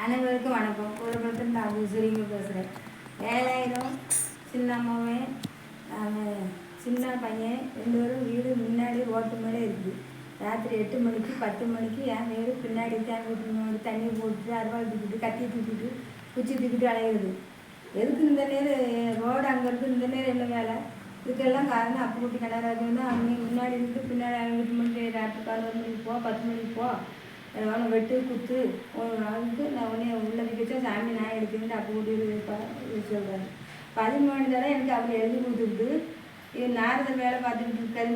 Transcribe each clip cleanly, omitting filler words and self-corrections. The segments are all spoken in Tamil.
அனைவருக்கும் வணக்கம். கோலப்படத்தில் நான் உசுரிங்க பேசுகிறேன். 7000 சின்ன அம்மாவே சின்ன பையன் 2 பேரும் வீடு முன்னாடி ரோட்டு மேலே இருக்குது. ராத்திரி 8 மணிக்கு 10 மணிக்கு என் வீடு பின்னாடி தேன் வீட்டு தண்ணி போட்டு அருவாள் தூக்கிட்டு கத்தி தூக்கிட்டு குச்சி தூக்கிட்டு அலையிறது. எதுக்கு இந்த நேரம் ரோடு அங்கே இருக்குது, இந்த நேரம் என்ன வேலை? இதுக்கெல்லாம் காரணம் அப்புக்குட்டி கனகராஜன் தான். அவங்க முன்னாடி இருந்து பின்னாடி 8 மணிக்கு ராத்திரி 11 மணிக்கு போ, 10 மணிக்கு போ, அவனை வெட்டு குத்து அதுக்கு நான் உடனே உள்ள வச்சா சாமி நான் எடுத்துக்கிட்டு அப்போ கூட்டி சொல்கிறாரு. 13 தடவை எனக்கு அப்படி எழுதி கொடுத்துட்டு நாரதர் வேலை பார்த்துக்கிட்டு இருக்காரு.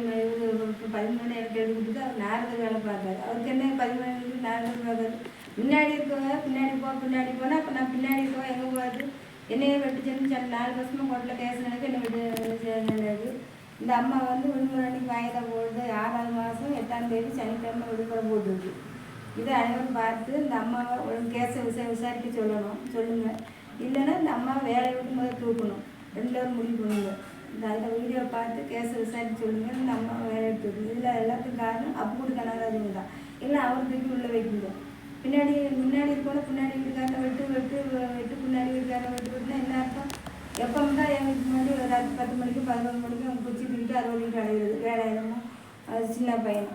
13 எனக்கு எழுதி கொடுத்துட்டு அவர் நாரதர் வேலை பார்த்தாரு. அவருக்கு என்ன 13 நாரதர் பார்த்தாரு. முன்னாடி இருக்கவங்க பின்னாடி போனால் அப்போ நான் பின்னாடி இருக்கவங்க எங்கே போகாது என்னையே வெட்டுச்சேன்னு 4 வருஷமாக கோட்டில் கேஸ் நடக்கு என்ன வெட்டு. இந்த அம்மா விடுமுறை அன்னைக்கு வாய்தா போடுது. 6ஆவது மாதம் 8ஆம் தேதி சனிக்கிழமை விடுமுறை போட்டுருக்கு. இதை அனைவரும் பார்த்து இந்த அம்மாவை ஒரு கேஸை விசாரிக்க சொல்லுங்கள். இல்லைன்னா இந்த அம்மாவை வேலையை விட்டு முதல்ல தூக்கணும். 2 பேரும் முடிவு பண்ணுங்க. இந்த அதில் வீடியோ பார்த்து கேஸை விசாரிக்க சொல்லுங்கள். இந்த அம்மாவை வேலையை தூக்கணும். இதில் எல்லாத்துக்கும் காரணம் அப்புக்குட்டி கனகராஜன் தான். இல்லை அவர் தூக்கி உள்ளே வைக்கணும். முன்னாடி இருக்கணும். பின்னாடி வீட்டுக்காரனை வெட்டு பின்னாடி வீட்டுக்காரனை வெட்டுனா என்ன அர்த்தம்? எப்போ தான் என் வீட்டுக்கு முன்னாடி ராத்திரி 10 மணிக்கு 11 மணிக்கு அவங்க குச்சி தூக்கிட்டு 60 வீட்டு அடைகிறது. வேலையிடமோ அது சின்ன பையன்.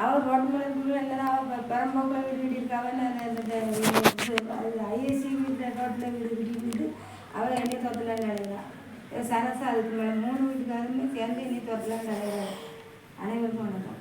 அவர் ரோட்டு மேலே இல்லைன்னா அவள் பெரம்போக்கில் வீடு கட்டியிருக்காவன்னு ஐஏசி வீட்டில் ரோட்டில் வீடு கட்டிக்கிட்டு அவள் என்னை தோற்றலான்னு நினைக்கிறான். சரசா அதுக்கு மேலே 3 வீட்டுக்காரருமே சேர்ந்து என்னை தோற்றலான்னு நினைக்கிறார். அனைவருக்கும் வணக்கம்.